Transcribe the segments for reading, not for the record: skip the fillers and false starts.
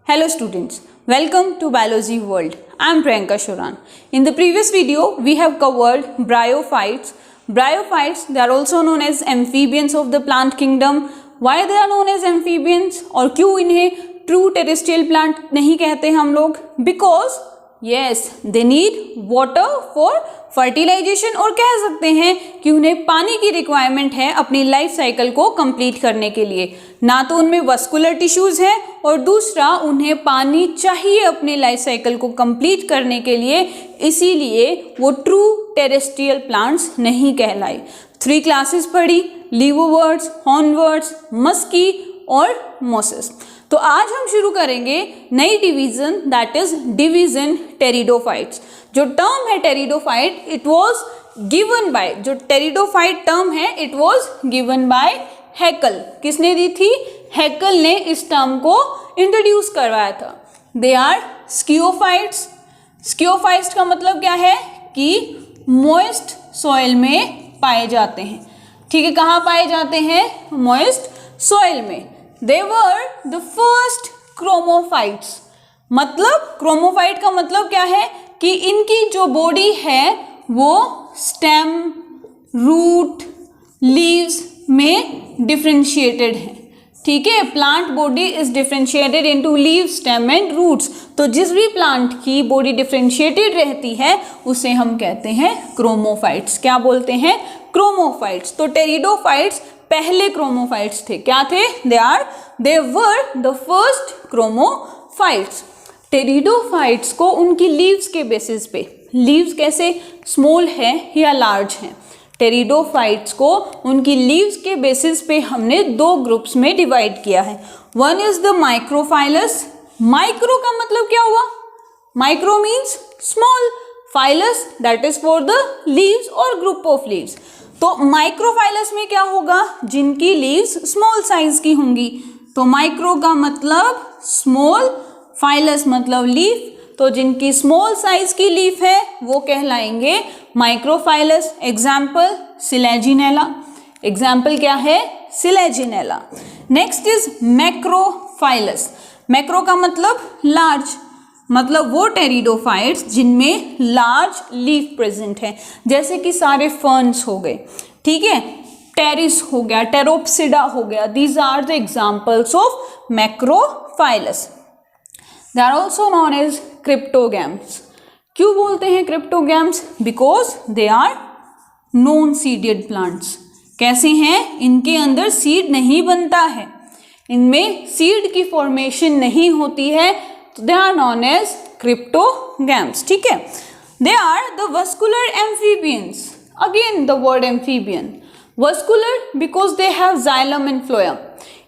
Hello students, welcome to Biology World. I am Priyanka Shoran. In the previous video, we have covered bryophytes. Bryophytes, they are also known as amphibians of the plant kingdom. Why they are known as amphibians और क्यों इन्हें true terrestrial plant नहीं कहते हम लोग? Because yes, they need water for fertilisation और कह सकते हैं कि उन्हें पानी की रिक्वायरमेंट है अपनी लाइफ साइकिल को कंप्लीट करने के लिए। ना तो उनमें वस्कुलर टिश्यूज हैं और दूसरा उन्हें पानी चाहिए अपनी लाइफ साइकिल को कंप्लीट करने के लिए, इसीलिए वो ट्रू टेरेस्ट्रियल प्लांट्स नहीं कहलाए। 3 क्लासेस पढ़ी, लीवोवर्ड्स, हॉर्नवर्ड्स, मस्की और मॉसेस। तो आज हम शुरू करेंगे नई division, that is division pteridophytes. जो टर्म है pteridophyte, it was given by, जो टेरिडोफाइट टर्म है इट वाज गिवन बाय हैकल। किसने दी थी? हैकल ने इस टर्म को इंट्रोड्यूस करवाया था। They are स्कियोफाइट्स। स्कियोफाइट्स का मतलब क्या है कि मॉइस्ट सॉइल में पाए जाते हैं। ठीक है, कहाँ पाए जाते हैं? मॉइस्ट सॉइल में। दे वर द फर्स्ट क्रोमोफाइट्स। मतलब क्रोमोफाइट का मतलब क्या है कि इनकी जो बॉडी है वो स्टेम, रूट, लीव्स में डिफरेंशिएटेड है। ठीक है, plant body is differentiated into leave, stem and roots. तो जिस भी प्लांट की बॉडी डिफरेंशिएटेड रहती है उसे हम कहते हैं क्रोमोफाइट्स। क्या बोलते हैं? क्रोमोफाइट्स। तो टेरिडोफाइट्स पहले क्रोमोफाइट्स थे। क्या थे? दे वर द फर्स्ट क्रोमोफाइट्स। टेरिडोफाइट्स को उनकी लीव्स के बेसिस पे, लीव्स कैसे, स्मॉल है या लार्ज है, टेरिडोफाइट्स को उनकी लीव्स के बेसिस पे हमने 2 ग्रुप्स में डिवाइड किया है। One is the microphylls. Micro का मतलब क्या हुआ? Micro means small, files that is for the leaves और ग्रुप ऑफ लीव्स। तो माइक्रोफाइलस में क्या होगा? जिनकी लीव्स स्मॉल साइज की होंगी। तो माइक्रो का मतलब स्मॉल, फाइलस मतलब लीफ। तो जिनकी स्मॉल साइज की लीफ है वो कहलाएंगे माइक्रोफाइलस। Example Selaginella. एग्जाम्पल क्या है? Selaginella. Next is macrophyllous. Macro का मतलब लार्ज, मतलब वो टेरिडोफाइट्स जिनमें लार्ज लीफ प्रेजेंट है, जैसे कि सारे फर्न्स हो गए। ठीक है, टेरिस हो गया, टेरोप्सिडा हो गया। These are the examples of macrophyllous. They are also known as cryptogams. क्यों बोलते हैं cryptogams? Because they are non seeded plants. कैसे हैं? इनके अंदर सीड नहीं बनता है, इनमें सीड की फॉर्मेशन नहीं होती है, तो they are known as cryptogams. ठीक है, they are the vascular amphibians. Again the word amphibian. Vascular because they have xylem and phloem.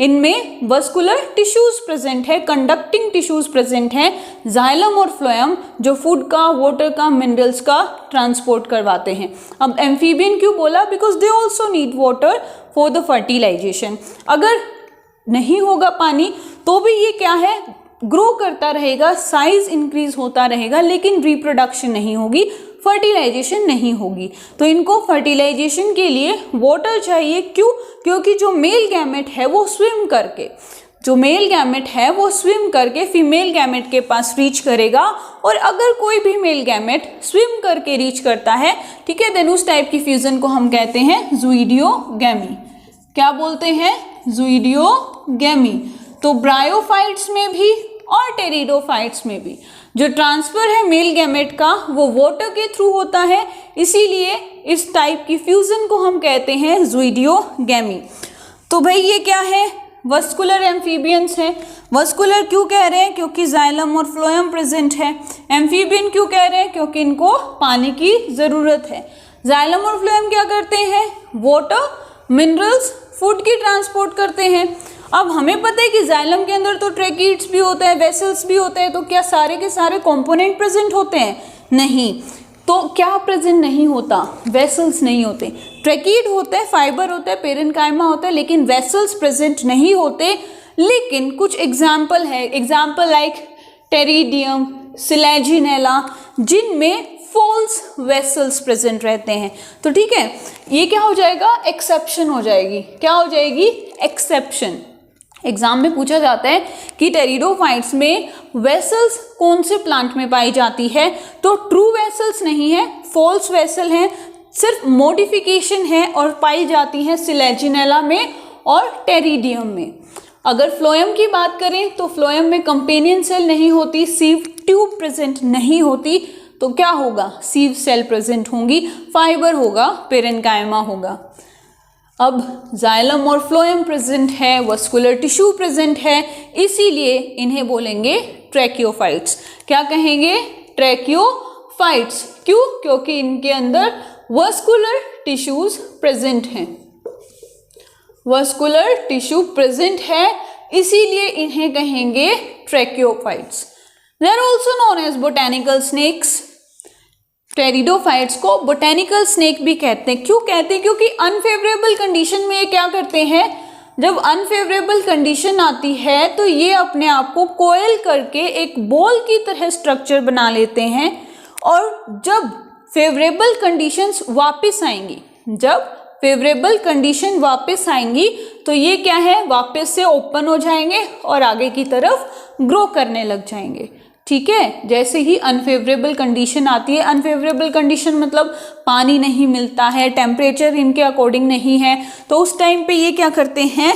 इनमें वस्कुलर टिश्यूज प्रेजेंट है, कंडक्टिंग टिश्यूज प्रेजेंट है। जाइलम और फ्लोएम जो फूड का, वाटर का, minerals का ट्रांसपोर्ट करवाते हैं। अब एम्फीबियन क्यों बोला? Because they also need water for the fertilisation. अगर नहीं होगा पानी तो भी ये क्या है, ग्रो करता रहेगा, साइज इंक्रीज होता रहेगा, लेकिन रिप्रोडक्शन नहीं होगी, फर्टिलाइजेशन नहीं होगी। तो इनको फर्टिलाइजेशन के लिए वाटर चाहिए। क्यों? क्योंकि जो मेल गैमेट है वो स्विम करके, जो मेल गैमेट है वो स्विम करके फीमेल गैमेट के पास रीच करेगा। और अगर कोई भी मेल गैमेट स्विम करके रीच करता है, ठीक है, देन उस टाइप की फ्यूजन को हम कहते हैं ज़ूइडियोगैमी। क्या बोलते हैं? ज़ूइडियोगैमी। तो ब्रायोफाइट्स में भी और टेरिडोफाइट्स में भी जो ट्रांसफर है मेल गैमेट का वो वाटर के थ्रू होता है, इसीलिए इस टाइप की फ्यूजन को हम कहते हैं ज़ूइडियोगैमी। तो भाई ये क्या है? वस्कुलर एम्फीबियंस है। वस्कुलर क्यों कह रहे हैं? क्योंकि जाइलम और फ्लोएम प्रेजेंट है। एम्फीबियन क्यों कह रहे हैं? क्योंकि इनको पानी की ज़रूरत है। जाइलम और फ्लोएम क्या करते हैं? वाटर, मिनरल्स, फूड की ट्रांसपोर्ट करते हैं। अब हमें पता है कि जाइलम के अंदर तो ट्रैकीड्स भी होता है, वेसल्स भी होते हैं, तो क्या सारे के सारे कंपोनेंट प्रेजेंट होते हैं? नहीं। तो क्या प्रेजेंट नहीं होता? वेसल्स नहीं होते। ट्रैकीड होते हैं, फाइबर होता है, पेरेन्काइमा होता है, लेकिन वेसल्स प्रेजेंट नहीं होते। लेकिन कुछ एग्जाम्पल है, एग्जाम्पल लाइक टेरिडियम, सिलेजिनेला, जिनमें फॉल्स वेसल्स प्रेजेंट रहते हैं। तो ठीक है, ये क्या हो जाएगा? एक्सेप्शन हो जाएगी। क्या हो जाएगी? एक्सेप्शन। एग्जाम में पूछा जाता है कि टेरिडोफाइट्स में वेसल्स कौन से प्लांट में पाई जाती है, तो ट्रू वेसल्स नहीं है, फॉल्स वेसल है, सिर्फ मॉडिफिकेशन है और पाई जाती है सिलेजिनेला में और टेरिडियम में। अगर फ्लोएम की बात करें तो फ्लोएम में कंपेनियन सेल नहीं होती, सीव ट्यूब प्रेजेंट नहीं होती, तो क्या होगा, सीव सेल प्रेजेंट होंगी, फाइबर होगा, पेरेन्काइमा होगा। अब जाइलम और फ्लोएम प्रेजेंट है, वस्कुलर टिश्यू प्रेजेंट है, इसीलिए इन्हें बोलेंगे ट्रैकियोफाइट्स। क्या कहेंगे, ट्रैकियोफाइट्स। क्यों, क्योंकि इनके अंदर वस्कुलर टिश्यूज प्रेजेंट हैं, वस्कुलर टिश्यू प्रेजेंट है, इसीलिए इन्हें कहेंगे tracheophytes. They are also known as botanical snakes. Pteridophytes को बोटेनिकल स्नेक भी कहते हैं। क्यों कहते हैं, क्योंकि अनफेवरेबल कंडीशन में ये क्या करते हैं, जब अनफेवरेबल कंडीशन आती है तो ये अपने आप को कोयल करके एक बॉल की तरह स्ट्रक्चर बना लेते हैं, और जब फेवरेबल कंडीशंस वापस आएंगी, जब फेवरेबल कंडीशन वापस आएंगी तो ये क्या है, वापस से ओपन हो जाएंगे और आगे की तरफ ग्रो करने लग जाएंगे। ठीक है, जैसे ही अनफेवरेबल कंडीशन आती है, अनफेवरेबल कंडीशन मतलब पानी नहीं मिलता है, टेम्परेचर इनके अकॉर्डिंग नहीं है, तो उस टाइम पे ये क्या करते हैं,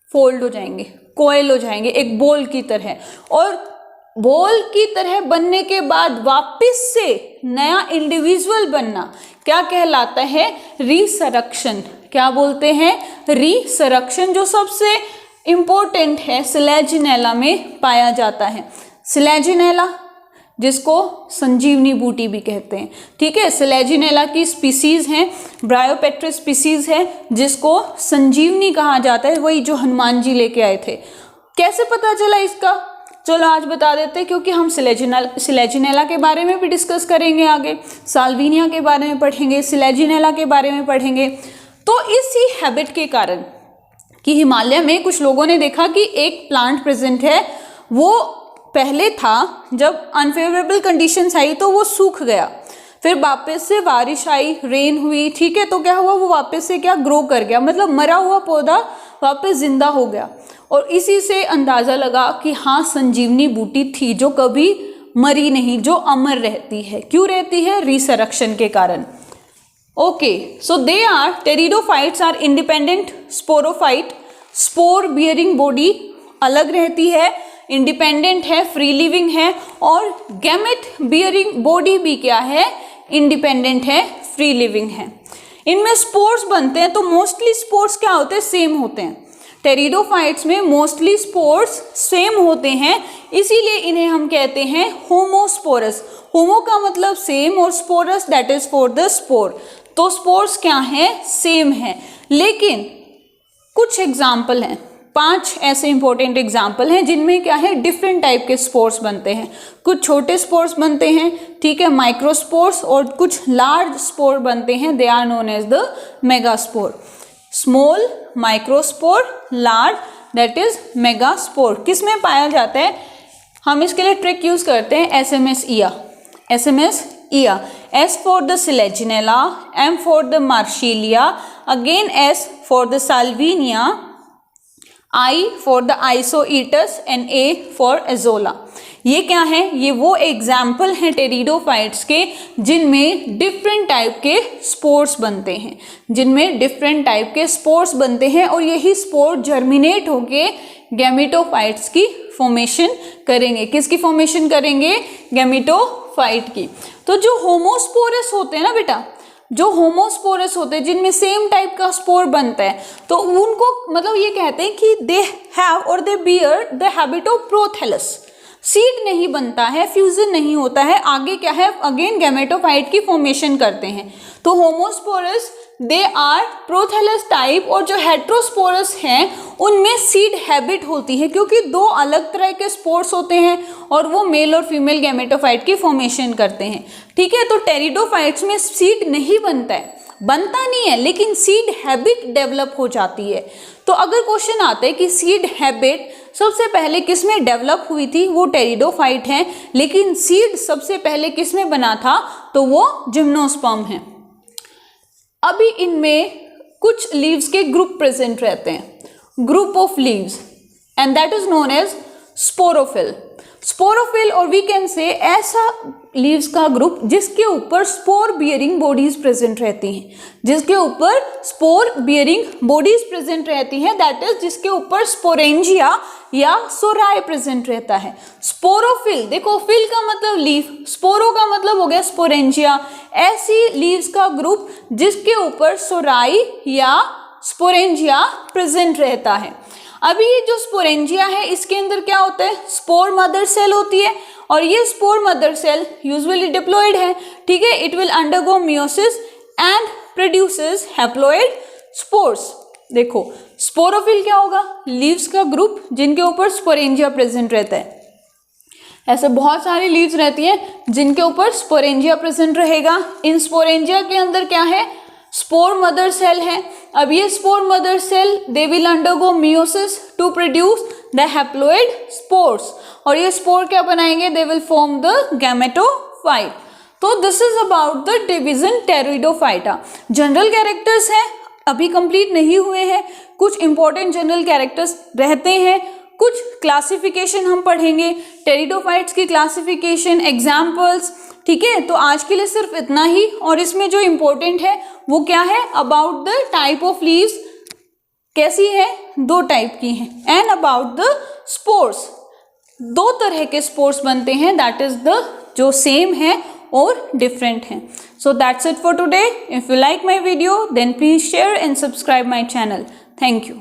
फोल्ड हो जाएंगे, कोयल हो जाएंगे एक बॉल की तरह, और बॉल की तरह बनने के बाद वापस से नया इंडिविजुअल बनना क्या कहलाता है, रिसरक्शन। क्या बोलते हैं, रिसरक्शन, जो सबसे इंपॉर्टेंट है, सिलेजिनेला में पाया जाता है। सिलेजिनेला जिसको संजीवनी बूटी भी कहते हैं। ठीक है, सिलेजिनेला की स्पीसीज हैं, ब्रायोपेट्रस स्पीसीज है जिसको संजीवनी कहा जाता है, वही जो हनुमान जी लेके आए थे। कैसे पता चला इसका, चलो आज बता देते हैं, क्योंकि हम सिलेजिनेला के बारे में भी डिस्कस करेंगे आगे, साल्विनिया के बारे में पढ़ेंगे, सिलेजिनेला के बारे में पढ़ेंगे। तो इसी हैबिट के कारण कि हिमालय में कुछ लोगों ने देखा कि एक प्लांट प्रेजेंट है, वो पहले था, जब अनफेवरेबल कंडीशंस आई तो वो सूख गया, फिर वापस से बारिश आई, रेन हुई, ठीक है, तो क्या हुआ, वो वापस से क्या ग्रो कर गया, मतलब मरा हुआ पौधा वापस जिंदा हो गया। और इसी से अंदाजा लगा कि हाँ, संजीवनी बूटी थी जो कभी मरी नहीं, जो अमर रहती है। क्यों रहती है, रिसरक्शन के कारण। Okay, so they are pteridophytes are independent sporophyte, spore bearing body अलग रहती है, इंडिपेंडेंट है, फ्री लिविंग है, और गैमेट बियरिंग बॉडी भी क्या है, इंडिपेंडेंट है, फ्री लिविंग है। इनमें स्पोर्स बनते हैं, तो मोस्टली स्पोर्स क्या होते हैं, सेम होते हैं। टेरिडोफाइट्स में मोस्टली स्पोर्स सेम होते हैं, इसीलिए इन्हें हम कहते हैं होमोस्पोरस। होमो का मतलब सेम और sporous that is for the spore. तो स्पोर्स क्या हैं, सेम है, लेकिन कुछ एग्जाम्पल हैं, 5 ऐसे इंपॉर्टेंट एग्जाम्पल हैं जिनमें क्या है, डिफरेंट टाइप के स्पोर्स बनते हैं। कुछ छोटे स्पोर्स बनते हैं, ठीक है, माइक्रोस्पोर्स, और कुछ लार्ज स्पोर बनते हैं, they are known as the megaspore. Small, microspore, large, that is megaspore. किस में पाया जाता है, हम इसके लिए ट्रिक यूज करते हैं, SMS ईया, SMS ईया, S for the Selaginella, M for the Marshallea, again S for the Salvinia, I for the Isoetus and A for Azolla। ये क्या है, ये वो एग्जाम्पल हैं टेरिडोफाइट्स के जिनमें डिफरेंट टाइप के स्पोर्स बनते हैं, जिनमें डिफरेंट टाइप के स्पोर्स बनते हैं, और यही स्पोर जर्मिनेट होके गैमेटोफाइट्स की फॉर्मेशन करेंगे। किसकी फॉर्मेशन करेंगे, गैमेटोफाइट की। तो जो होमोस्पोरस होते हैं ना बेटा, जो होमोस्पोरस होते हैं जिनमें सेम टाइप का स्पोर बनता है, तो उनको मतलब ये कहते हैं कि दे हैव और दे bear the habit of prothallus. Seed नहीं बनता है, फ्यूजन नहीं होता है, आगे क्या है, अगेन गैमेटोफाइट की फॉर्मेशन करते हैं। तो homosporous they are prothallus type, और जो हेट्रोस्पोरस हैं उनमें सीड हैबिट होती है, क्योंकि 2 अलग तरह के स्पोर्स होते हैं और वो मेल और फीमेल गैमेटोफाइट की फॉर्मेशन करते हैं। ठीक है, तो टेरिडोफाइट्स में सीड नहीं बनता है, बनता नहीं है, लेकिन सीड हैबिट डेवलप हो जाती है। तो अगर क्वेश्चन आता है कि सीड हैबिट सबसे पहले किस में डेवलप हुई थी, वो टेरिडोफाइट है, लेकिन सीड सबसे पहले किस में बना था, तो वो जिम्नोस्पर्म है। अभी इनमें कुछ लीव्स के ग्रुप प्रेजेंट रहते हैं, group of leaves and that is known as sporophyll. Sporophyll और वी कैन से ऐसा लीव्स का ग्रुप जिसके ऊपर स्पोर बियरिंग बॉडीज प्रेजेंट रहती हैं, जिसके ऊपर स्पोर बियरिंग बॉडीज प्रेजेंट रहती हैं, दैट इज जिसके ऊपर स्पोरेंजिया या सोराय प्रेजेंट रहता है. स्पोरोफिल, देखो फिल का मतलब लीफ, स्पोरो का मतलब हो गया स्पोरेंजिया, ऐसी लीव्स का ग्रुप जिसके ऊपर सोराई या स्पोरेंजिया प्रेजेंट रहता है. अभी ये जो स्पोरेंजिया है इसके अंदर क्या होता है, स्पोर मदर सेल होती है और ये spore mother cell usually diploid है, ठीक है. It will undergo meiosis and produces haploid spores. देखो स्पोरोफिल क्या होगा, लीव्स का ग्रुप जिनके ऊपर स्पोरेंजिया प्रेजेंट रहता है. ऐसे बहुत सारी लीव्स रहती हैं जिनके ऊपर स्पोरेंजिया प्रेजेंट रहेगा. इन स्पोरेंजिया के अंदर क्या है, स्पोर मदर सेल है. अब ये spore mother cell they will undergo meiosis to produce the haploid spores और ये स्पोर क्या बनाएंगे, they will form the gametophyte. तो this is about the division Pteridophyta. General characters हैं, अभी कंप्लीट नहीं हुए हैं, कुछ इंपॉर्टेंट जनरल कैरेक्टर्स रहते हैं, कुछ क्लासिफिकेशन हम पढ़ेंगे, टेरिडोफाइट्स की क्लासिफिकेशन, एग्जाम्पल्स, ठीक है. तो आज के लिए सिर्फ इतना ही. और इसमें जो इम्पोर्टेंट है वो क्या है, about the type of leaves कैसी है, 2 टाइप की हैं, एंड अबाउट द स्पोर्स, 2 तरह के स्पोर्स बनते हैं, दैट इज द जो सेम है और डिफरेंट हैं. So that's it for today. If you like my video then please share and subscribe my channel. Thank you.